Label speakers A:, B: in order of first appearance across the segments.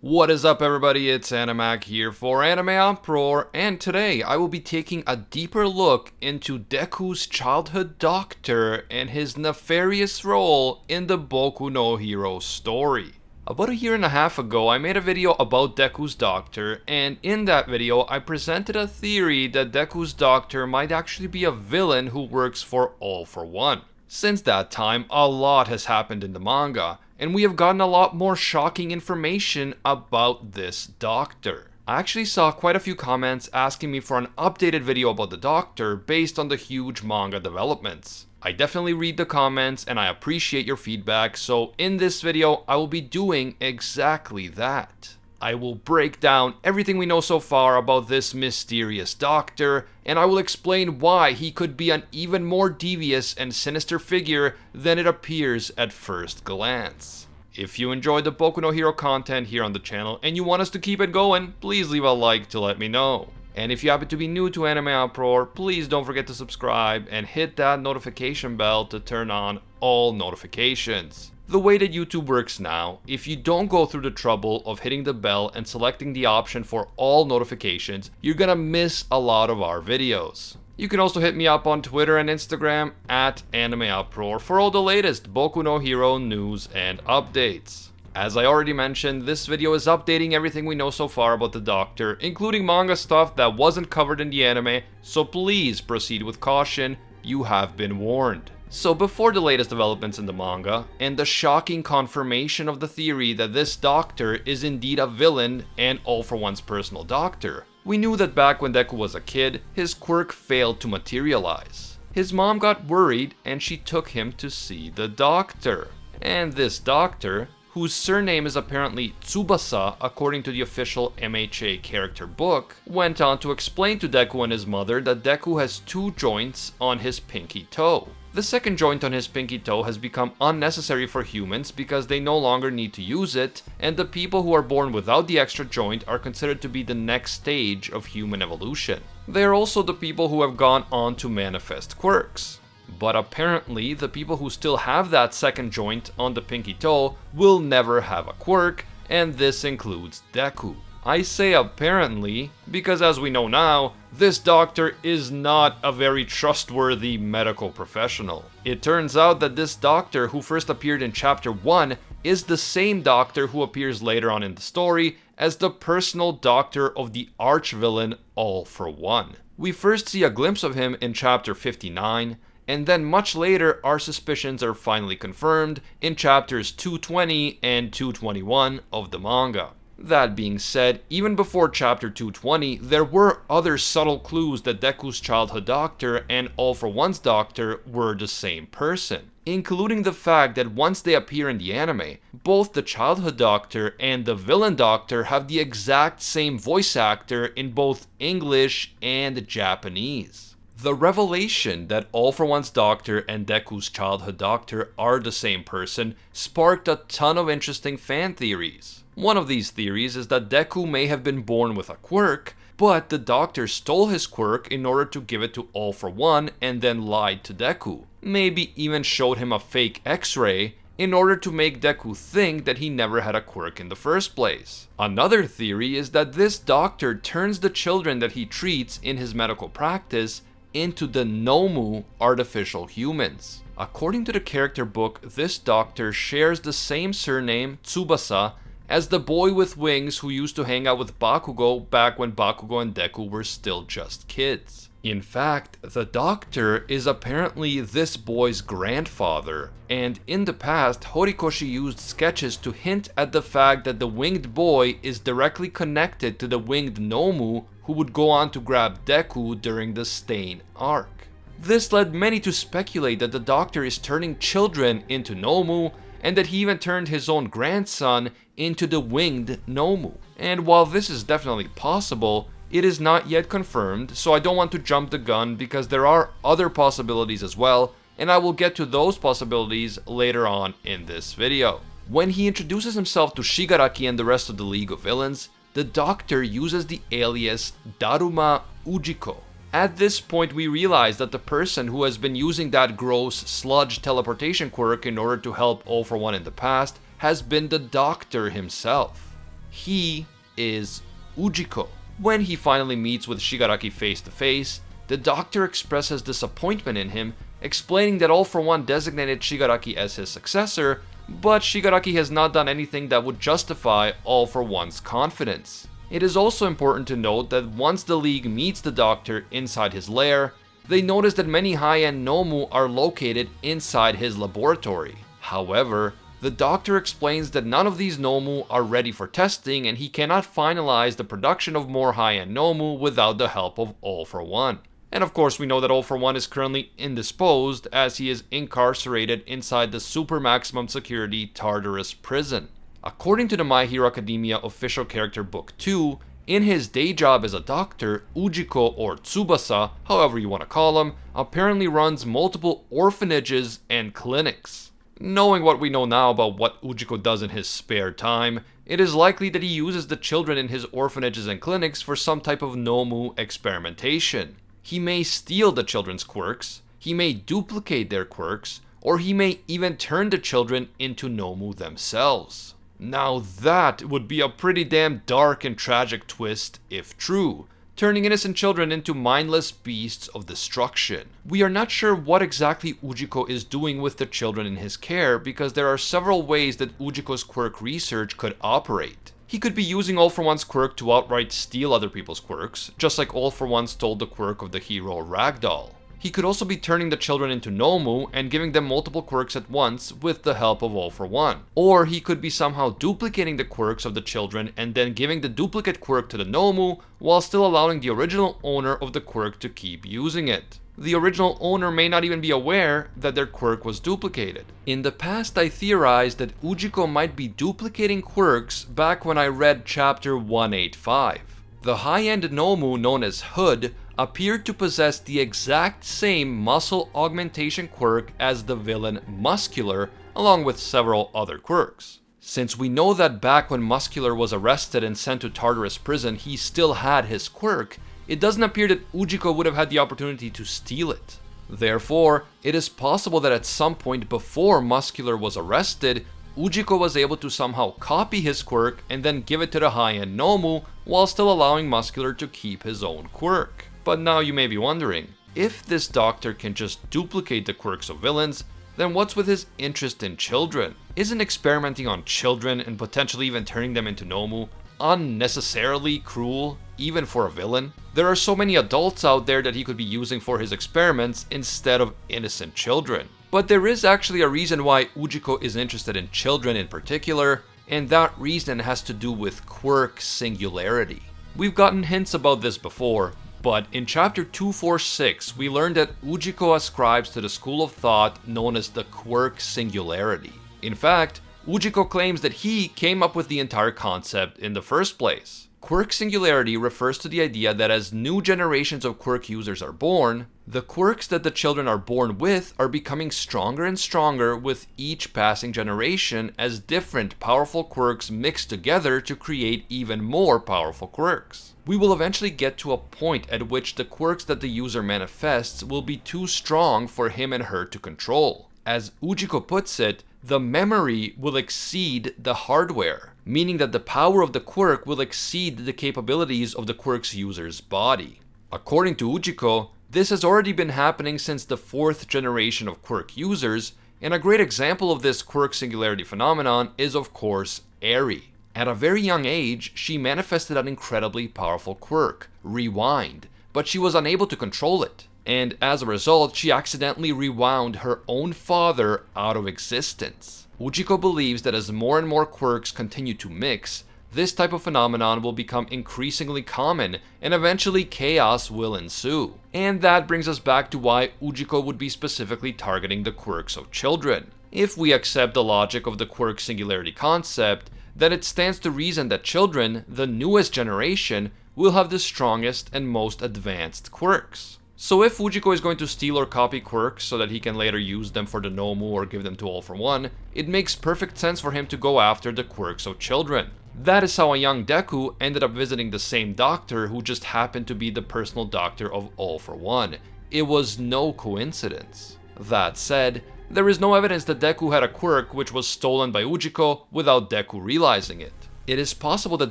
A: What is up, everybody? It's Animac here for AnimeUproar, and today I will be taking a deeper look into Deku's childhood doctor and his nefarious role in the Boku no Hero story. About a year and a half ago, I made a video about Deku's doctor, and in that video I presented a theory that Deku's doctor might actually be a villain who works for All for One. Since that time, a lot has happened in the manga, and we have gotten a lot more shocking information about this doctor. I actually saw quite a few comments asking me for an updated video about the doctor based on the huge manga developments. I definitely read the comments and I appreciate your feedback, so in this video I will be doing exactly that. I will break down everything we know so far about this mysterious doctor, and I will explain why he could be an even more devious and sinister figure than it appears at first glance. If you enjoyed the Boku no Hero content here on the channel and you want us to keep it going, please leave a like to let me know. And if you happen to be new to AnimeUproar, please don't forget to subscribe and hit that notification bell to turn on all notifications. The way that YouTube works now, if you don't go through the trouble of hitting the bell and selecting the option for all notifications, you're gonna miss a lot of our videos. You can also hit me up on Twitter and Instagram at AnimeUproar for all the latest Boku no Hero news and updates. As I already mentioned, this video is updating everything we know so far about the Doctor, including manga stuff that wasn't covered in the anime, so please proceed with caution, you have been warned. So before the latest developments in the manga, and the shocking confirmation of the theory that this doctor is indeed a villain and All for One's personal doctor, we knew that back when Deku was a kid, his quirk failed to materialize. His mom got worried and she took him to see the doctor. And this doctor, whose surname is apparently Tsubasa according to the official MHA character book, went on to explain to Deku and his mother that Deku has two joints on his pinky toe. The second joint on his pinky toe has become unnecessary for humans because they no longer need to use it, and the people who are born without the extra joint are considered to be the next stage of human evolution. They are also the people who have gone on to manifest quirks. But apparently, the people who still have that second joint on the pinky toe will never have a quirk, and this includes Deku. I say apparently because, as we know now, this doctor is not a very trustworthy medical professional. It turns out that this doctor who first appeared in chapter 1 is the same doctor who appears later on in the story as the personal doctor of the arch-villain All for One. We first see a glimpse of him in chapter 59, and then much later our suspicions are finally confirmed in chapters 220 and 221 of the manga. That being said, even before chapter 220, there were other subtle clues that Deku's childhood doctor and All for One's doctor were the same person, including the fact that once they appear in the anime, both the childhood doctor and the villain doctor have the exact same voice actor in both English and Japanese. The revelation that All for One's doctor and Deku's childhood doctor are the same person sparked a ton of interesting fan theories. One of these theories is that Deku may have been born with a quirk, but the doctor stole his quirk in order to give it to All for One and then lied to Deku. Maybe even showed him a fake X-ray in order to make Deku think that he never had a quirk in the first place. Another theory is that this doctor turns the children that he treats in his medical practice into the Nomu artificial humans. According to the character book, this doctor shares the same surname, Tsubasa, as the boy with wings who used to hang out with Bakugo back when Bakugo and Deku were still just kids. In fact, the doctor is apparently this boy's grandfather, and in the past, Horikoshi used sketches to hint at the fact that the winged boy is directly connected to the winged Nomu who would go on to grab Deku during the Stain arc. This led many to speculate that the doctor is turning children into Nomu, and that he even turned his own grandson into the winged Nomu. And while this is definitely possible, it is not yet confirmed, so I don't want to jump the gun because there are other possibilities as well, and I will get to those possibilities later on in this video. When he introduces himself to Shigaraki and the rest of the League of Villains, the Doctor uses the alias Daruma Ujiko. At this point, we realize that the person who has been using that gross sludge teleportation quirk in order to help All for One in the past has been the Doctor himself. He is Ujiko. When he finally meets with Shigaraki face to face, the doctor expresses disappointment in him, explaining that All For One designated Shigaraki as his successor, but Shigaraki has not done anything that would justify All For One's confidence. It is also important to note that once the League meets the Doctor inside his lair, they notice that many high-end Nomu are located inside his laboratory. However, the Doctor explains that none of these Nomu are ready for testing and he cannot finalize the production of more high-end Nomu without the help of All For One. And of course we know that All For One is currently indisposed as he is incarcerated inside the super maximum security Tartarus prison. According to the My Hero Academia official character book 2, in his day job as a doctor, Ujiko or Tsubasa, however you want to call him, apparently runs multiple orphanages and clinics. Knowing what we know now about what Ujiko does in his spare time, it is likely that he uses the children in his orphanages and clinics for some type of Nomu experimentation. He may steal the children's quirks, he may duplicate their quirks, or he may even turn the children into Nomu themselves. Now that would be a pretty damn dark and tragic twist if true, turning innocent children into mindless beasts of destruction. We are not sure what exactly Ujiko is doing with the children in his care because there are several ways that Ujiko's quirk research could operate. He could be using All For One's quirk to outright steal other people's quirks, just like All For One stole the quirk of the hero Ragdoll. He could also be turning the children into Nomu and giving them multiple quirks at once with the help of All For One. Or he could be somehow duplicating the quirks of the children and then giving the duplicate quirk to the Nomu while still allowing the original owner of the quirk to keep using it. The original owner may not even be aware that their quirk was duplicated. In the past, I theorized that Ujiko might be duplicating quirks back when I read chapter 185. The high-end Nomu known as Hood appeared to possess the exact same muscle augmentation quirk as the villain Muscular, along with several other quirks. Since we know that back when Muscular was arrested and sent to Tartarus prison, he still had his quirk, it doesn't appear that Ujiko would have had the opportunity to steal it. Therefore, it is possible that at some point before Muscular was arrested, Ujiko was able to somehow copy his quirk and then give it to the high-end Nomu while still allowing Muscular to keep his own quirk. But now you may be wondering, if this doctor can just duplicate the quirks of villains, then what's with his interest in children? Isn't experimenting on children and potentially even turning them into Nomu unnecessarily cruel, even for a villain? There are so many adults out there that he could be using for his experiments instead of innocent children. But there is actually a reason why Ujiko is interested in children in particular, and that reason has to do with Quirk Singularity. We've gotten hints about this before, but in chapter 246 we learned that Ujiko ascribes to the school of thought known as the Quirk Singularity. In fact, Ujiko claims that he came up with the entire concept in the first place. Quirk Singularity refers to the idea that as new generations of quirk users are born, the quirks that the children are born with are becoming stronger and stronger with each passing generation as different powerful quirks mix together to create even more powerful quirks. We will eventually get to a point at which the quirks that the user manifests will be too strong for him and her to control. As Ujiko puts it, the memory will exceed the hardware, meaning that the power of the quirk will exceed the capabilities of the quirk's user's body. According to Ujiko, this has already been happening since the 4th generation of quirk users, and a great example of this quirk singularity phenomenon is of course Eri. At a very young age, she manifested an incredibly powerful quirk, Rewind, but she was unable to control it. And as a result, she accidentally rewound her own father out of existence. Ujiko believes that as more and more quirks continue to mix, this type of phenomenon will become increasingly common and eventually chaos will ensue. And that brings us back to why Ujiko would be specifically targeting the quirks of children. If we accept the logic of the quirk singularity concept, then it stands to reason that children, the newest generation, will have the strongest and most advanced quirks. So if Ujiko is going to steal or copy quirks so that he can later use them for the Nomu or give them to All For One, it makes perfect sense for him to go after the quirks of children. That is how a young Deku ended up visiting the same doctor who just happened to be the personal doctor of All For One. It was no coincidence. That said, there is no evidence that Deku had a quirk which was stolen by Ujiko without Deku realizing it. It is possible that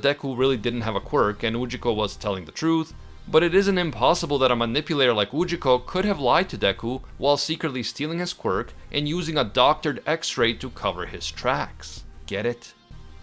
A: Deku really didn't have a quirk and Ujiko was telling the truth, but it isn't impossible that a manipulator like Ujiko could have lied to Deku while secretly stealing his quirk and using a doctored X-ray to cover his tracks. Get it?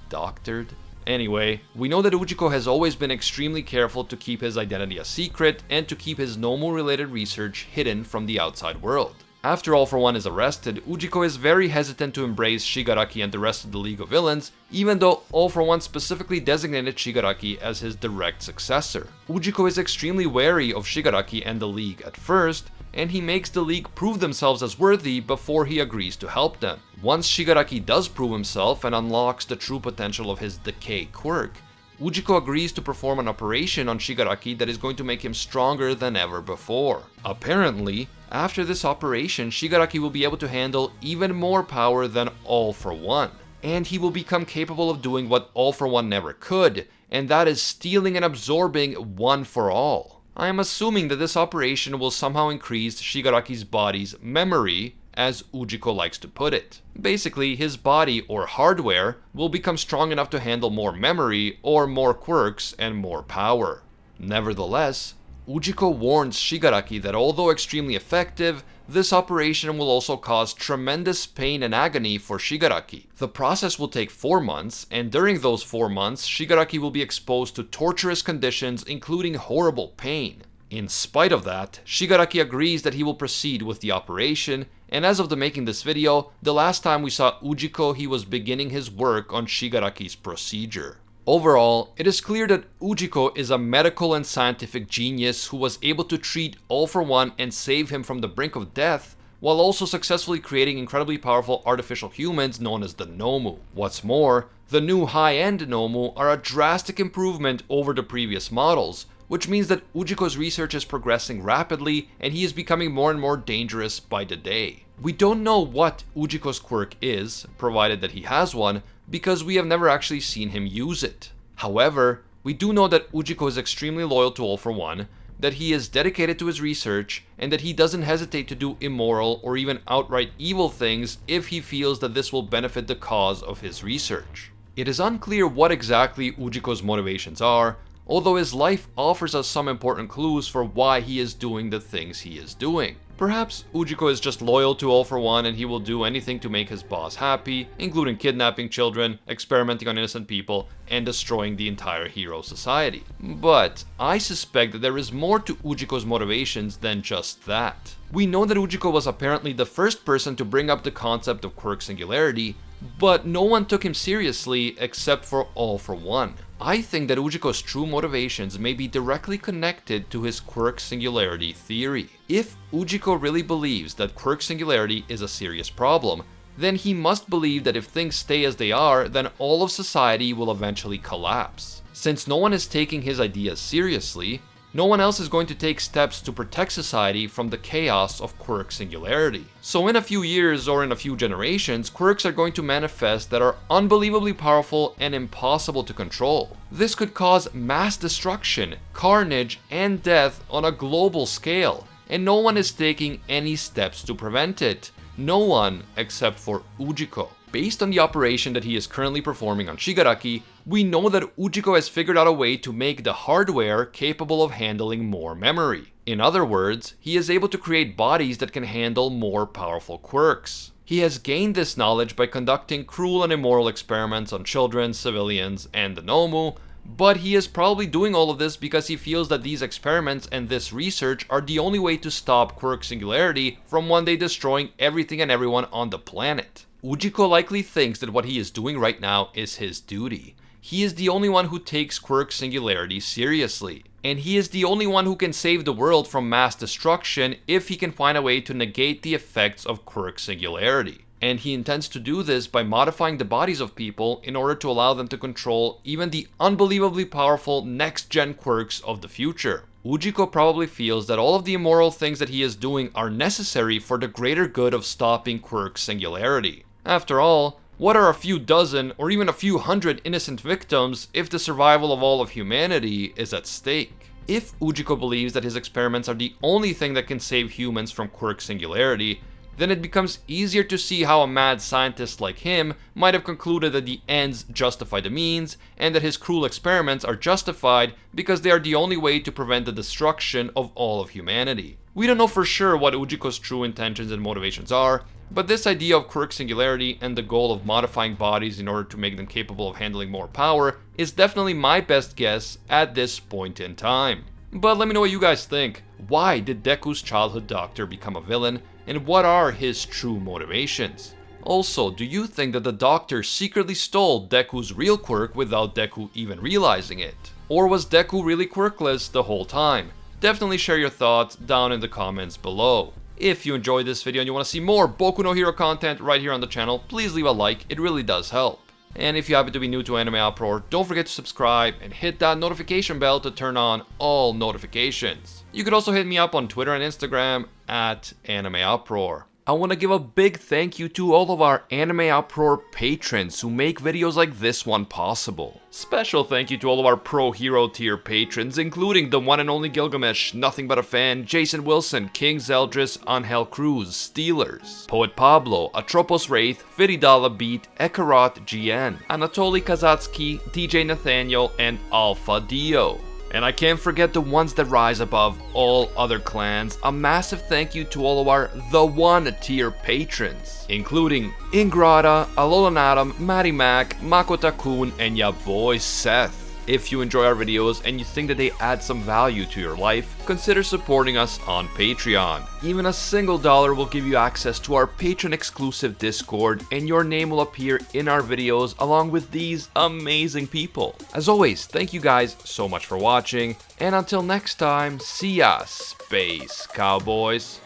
A: Doctored? Anyway, we know that Ujiko has always been extremely careful to keep his identity a secret and to keep his Nomu-related research hidden from the outside world. After All For One is arrested, Ujiko is very hesitant to embrace Shigaraki and the rest of the League of Villains, even though All For One specifically designated Shigaraki as his direct successor. Ujiko is extremely wary of Shigaraki and the League at first, and he makes the League prove themselves as worthy before he agrees to help them. Once Shigaraki does prove himself and unlocks the true potential of his decay quirk, Ujiko agrees to perform an operation on Shigaraki that is going to make him stronger than ever before. Apparently, after this operation, Shigaraki will be able to handle even more power than All For One, and he will become capable of doing what All For One never could, and that is stealing and absorbing One For All. I am assuming that this operation will somehow increase Shigaraki's body's memory, as Ujiko likes to put it. Basically, his body, or hardware, will become strong enough to handle more memory, or more quirks, and more power. Nevertheless, Ujiko warns Shigaraki that although extremely effective, this operation will also cause tremendous pain and agony for Shigaraki. The process will take 4 months, and during those 4 months, Shigaraki will be exposed to torturous conditions including horrible pain. In spite of that, Shigaraki agrees that he will proceed with the operation, and as of the making this video, the last time we saw Ujiko, he was beginning his work on Shigaraki's procedure. Overall, it is clear that Ujiko is a medical and scientific genius who was able to treat All For One and save him from the brink of death, while also successfully creating incredibly powerful artificial humans known as the Nomu. What's more, the new high-end Nomu are a drastic improvement over the previous models, which means that Ujiko's research is progressing rapidly and he is becoming more and more dangerous by the day. We don't know what Ujiko's quirk is, provided that he has one, because we have never actually seen him use it. However, we do know that Ujiko is extremely loyal to All For One, that he is dedicated to his research, and that he doesn't hesitate to do immoral or even outright evil things if he feels that this will benefit the cause of his research. It is unclear what exactly Ujiko's motivations are, although his life offers us some important clues for why he is doing the things he is doing. Perhaps Ujiko is just loyal to All For One and he will do anything to make his boss happy, including kidnapping children, experimenting on innocent people, and destroying the entire hero society. But I suspect that there is more to Ujiko's motivations than just that. We know that Ujiko was apparently the first person to bring up the concept of Quirk Singularity, but no one took him seriously except for All For One. I think that Ujiko's true motivations may be directly connected to his Quirk Singularity theory. If Ujiko really believes that Quirk Singularity is a serious problem, then he must believe that if things stay as they are, then all of society will eventually collapse. Since no one is taking his ideas seriously, no one else is going to take steps to protect society from the chaos of Quirk Singularity. So in a few years or in a few generations, quirks are going to manifest that are unbelievably powerful and impossible to control. This could cause mass destruction, carnage, and death on a global scale, and no one is taking any steps to prevent it. No one except for Ujiko. Based on the operation that he is currently performing on Shigaraki, we know that Ujiko has figured out a way to make the hardware capable of handling more memory. In other words, he is able to create bodies that can handle more powerful quirks. He has gained this knowledge by conducting cruel and immoral experiments on children, civilians, and the Nomu, but he is probably doing all of this because he feels that these experiments and this research are the only way to stop Quirk Singularity from one day destroying everything and everyone on the planet. Ujiko likely thinks that what he is doing right now is his duty. He is the only one who takes Quirk Singularity seriously, and he is the only one who can save the world from mass destruction if he can find a way to negate the effects of Quirk Singularity. And he intends to do this by modifying the bodies of people in order to allow them to control even the unbelievably powerful next-gen quirks of the future. Ujiko probably feels that all of the immoral things that he is doing are necessary for the greater good of stopping Quirk Singularity. After all, what are a few dozen or even a few hundred innocent victims if the survival of all of humanity is at stake? If Ujiko believes that his experiments are the only thing that can save humans from Quirk Singularity, then it becomes easier to see how a mad scientist like him might have concluded that the ends justify the means, and that his cruel experiments are justified because they are the only way to prevent the destruction of all of humanity. We don't know for sure what Ujiko's true intentions and motivations are, but this idea of Quirk Singularity and the goal of modifying bodies in order to make them capable of handling more power is definitely my best guess at this point in time. But let me know what you guys think. Why did Deku's childhood doctor become a villain, and what are his true motivations? Also, do you think that the doctor secretly stole Deku's real quirk without Deku even realizing it? Or was Deku really quirkless the whole time? Definitely share your thoughts down in the comments below. If you enjoyed this video and you want to see more Boku no Hero content right here on the channel, please leave a like, it really does help. And if you happen to be new to AnimeUproar, don't forget to subscribe and hit that notification bell to turn on all notifications. You could also hit me up on Twitter and Instagram at AnimeUproar. I want to give a big thank you to all of our AnimeUproar patrons who make videos like this one possible. Special thank you to all of our Pro Hero tier patrons, including the one and only Gilgamesh, Nothing But a Fan, Jason Wilson, King Zeldris, Angel Cruz, Steelers, Poet Pablo, Atropos Wraith, Viridala Beat, Ekarot GN, Anatoly Kazatsky, DJ Nathaniel, and Alpha Dio. And I can't forget the ones that rise above all other clans. A massive thank you to all of our The One tier patrons, including Ingrata, Alolanatum, Matty Mac, Makota-kun, and ya boy Seth. If you enjoy our videos and you think that they add some value to your life, consider supporting us on Patreon. Even a single dollar will give you access to our patron exclusive Discord, and your name will appear in our videos along with these amazing people. As always, thank you guys so much for watching, and until next time, see ya, Space Cowboys.